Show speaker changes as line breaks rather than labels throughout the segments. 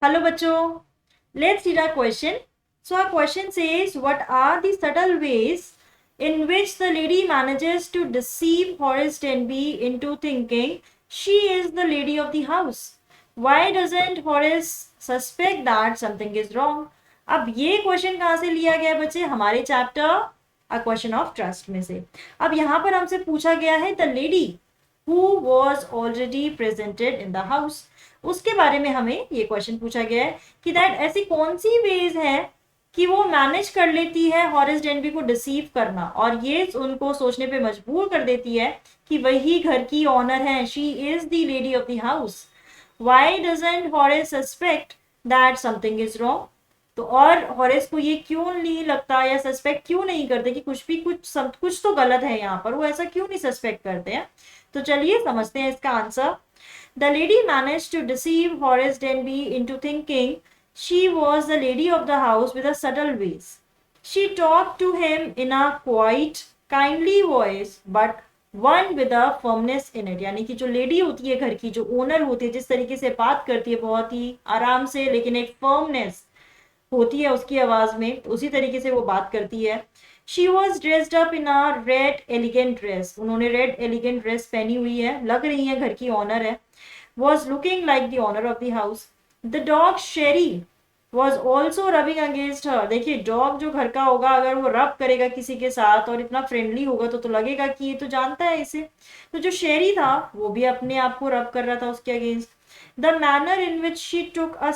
Hello, bachcho. Let's read our question. So, our question says, what are the subtle ways in which the lady manages to deceive Horace Denby into thinking she is the lady of the house? Why doesn't Horace suspect that something is wrong? अब ये question कहाँ से लिया गया बच्चे? हमारे chapter a question of trust में से। अब यहाँ पर हमसे पूछा गया है the lady who was already presented in the house, उसके बारे में हमें ये क्वेश्चन पूछा गया है कि दैट ऐसी कौन सी वेज है कि वो मैनेज कर लेती है हॉरेस डेनबी को डिसीव करना, और ये उनको सोचने पे मजबूर कर देती है कि वही घर की ऑनर है, she is the lady of the house. Why doesn't Horace suspect that something is wrong? तो और हॉरेस को ये क्यों नहीं लगता या सस्पेक्ट क्यों नहीं करते कि कुछ तो गलत है यहाँ पर, वो ऐसा क्यों नहीं सस्पेक्ट करते हैं? तो चलिए समझते हैं इसका answer. The lady managed to deceive Horace Denby into thinking she was the lady of the house with a subtle ways. She talked to him in a quiet, kindly voice, but one with a firmness in it. यानी कि जो lady होती है घर की, जो owner होती है, जिस तरीके से बात करती है बहुत ही आराम से, लेकिन एक फर्मनेस होती है उसकी आवाज में, तो उसी तरीके से वो बात करती है। She was dressed up in a red elegant dress, उन्होंने रेड एलिगेंट ड्रेस पहनी हुई है, लग रही है घर की ऑनर है। was looking like the owner of the house. The dog Sherry was also rubbing against her. देखिए डॉग जो घर का होगा, अगर वो रब करेगा किसी के साथ और इतना फ्रेंडली होगा तो लगेगा कि ये तो जानता है इसे। तो जो शेरी था वो भी अपने आप को रब कर रहा था उसके against. The manner in which she took a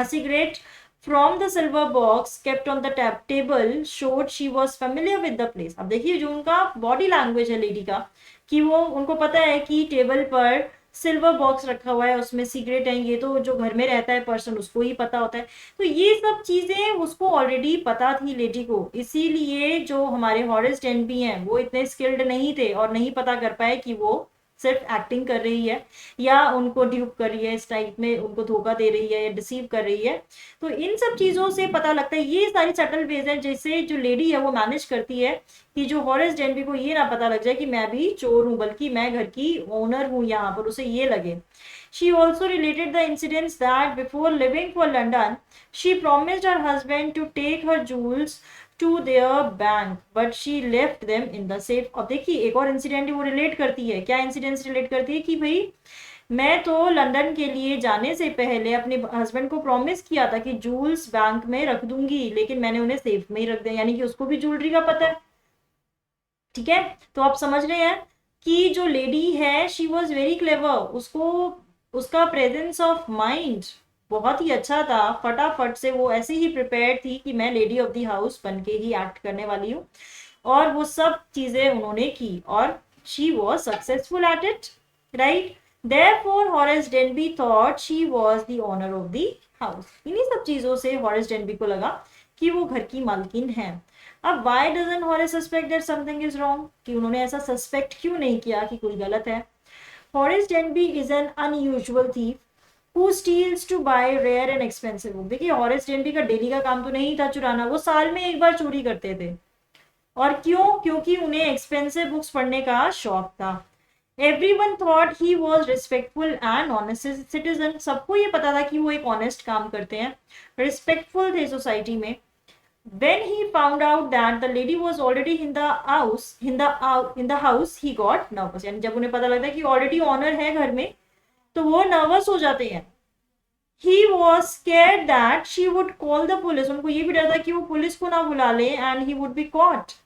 cigarette from the silver box kept on the table showed she was familiar with the place. अब देखिए जो उनका बॉडी लैंग्वेज है लेडी का, कि वो उनको पता है कि टेबल पर सिल्वर बॉक्स रखा हुआ है, उसमें सिगरेट है, ये तो जो घर में रहता है पर्सन उसको ही पता होता है। तो ये सब चीजें उसको ऑलरेडी पता थी लेडी को, इसीलिए जो हमारे हॉरेस डेनबी हैं वो इतने स्किल्ड नहीं थे और नहीं पता कर पाए कि वो सिर्फ एक्टिंग कर रही है या उनको ड्यूप कर रही है, इस टाइप में उनको धोखा दे रही है या डिसीव कर रही है। तो इन सब चीजों से पता लगता है, ये सारी सटल वेज है जैसे जो लेडी है वो मैनेज करती है कि जो हॉरेस डेनबी को ये ना पता लग जाए कि मैं भी चोर हूं, बल्कि मैं घर की ओनर हूं यहाँ पर, उसे ये लगे। She also related the incidents that before leaving for London, she promised her husband to take her jewels to their bank, but she left them in the safe. अब देखिए एक और इंसिडेंट वो रिलेट करती है, क्या इंसिडेंट्स रिलेट करती है कि भाई मैं तो लंदन के लिए जाने से पहले अपने हस्बैंड को प्रॉमिस किया था कि जूल्स बैंक में रख दूंगी, लेकिन मैंने उन्हें सेफ में ही रख दिया, यानी कि उसको भी ज्वेलरी का पता है। ठीक है, तो आप समझ रहे हैं कि जो लेडी है शी वॉज वेरी क्लेवर, उसको उसका प्रेजेंस ऑफ माइंड बहुत ही अच्छा था, फटाफट से वो ऐसे ही प्रिपेयर थी कि मैं लेडी ऑफ द हाउस बन के ही एक्ट करने वाली हूँ, और वो सब चीजें उन्होंने की और she was successful at it, right. Therefore, Horace Denby thought she was the owner of the house. इन्हीं सब चीजों से हॉरेस डेनबी को लगा कि वो घर की मालकिन है। अब why doesn't Horace suspect that something is wrong? कि उन्होंने ऐसा सस्पेक्ट क्यों नहीं किया कि कुछ गलत है? Horace Denby is an unusual thief who steals to buy rare and expensive book. देखिए हॉरेस डेनबी का डेली का काम तो नहीं था चुराना, वो साल में एक बार चोरी करते थे। और क्यों? क्योंकि उन्हें एक्सपेंसिव बुक्स पढ़ने का शौक था। Everyone thought he was respectful and honest citizen. सबको ये पता था कि वो एक ऑनेस्ट काम करते हैं, रिस्पेक्टफुल थे सोसाइटी में। When he found out that the lady was already in the house, he got nervous. यानी जब उन्हें पता लगता है कि ऑलरेडी ऑनर है घर में, तो वो नर्वस हो जाते हैं। He was scared that she would call the police. उनको ये भी डर था कि वो पुलिस को ना बुला ले and he would be caught.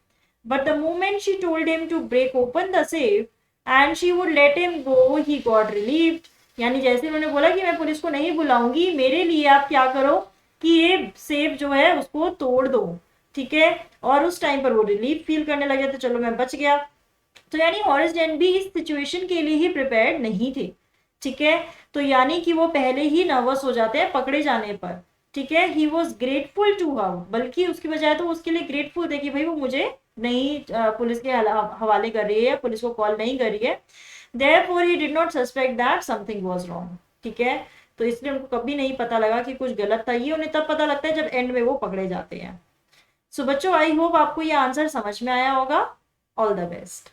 But the moment she told him to break open the safe and she would let him go, he got relieved. यानी जैसे उन्होंने बोला कि मैं पुलिस को नहीं बुलाऊंगी, मेरे लिए आप क्या करो कि ये सेफ जो है उसको तोड़ दो, ठीक है, और उस टाइम पर वो रिलीफ फील करने लगे, तो चलो मैं बच गया। तो यानी हॉरेस डेनबी इस सिचुएशन के लिए ही प्रिपेयर्ड नहीं थे, ठीक है, तो यानी कि वो पहले ही नर्वस हो जाते हैं पकड़े जाने पर, ठीक है। He was grateful to her, बल्कि उसकी बजाय तो उसके लिए ग्रेटफुल थे कि भाई वो मुझे नहीं पुलिस के हवाले कर रही है, पुलिस को कॉल नहीं कर रही है। Therefore he did not suspect that something was wrong. ठीक है, तो इसलिए उनको कभी नहीं पता लगा कि कुछ गलत था। ये उन्हें तब पता लगता है जब एंड में वो पकड़े जाते हैं। सो बच्चों, आई होप आपको ये आंसर समझ में आया होगा। All the best.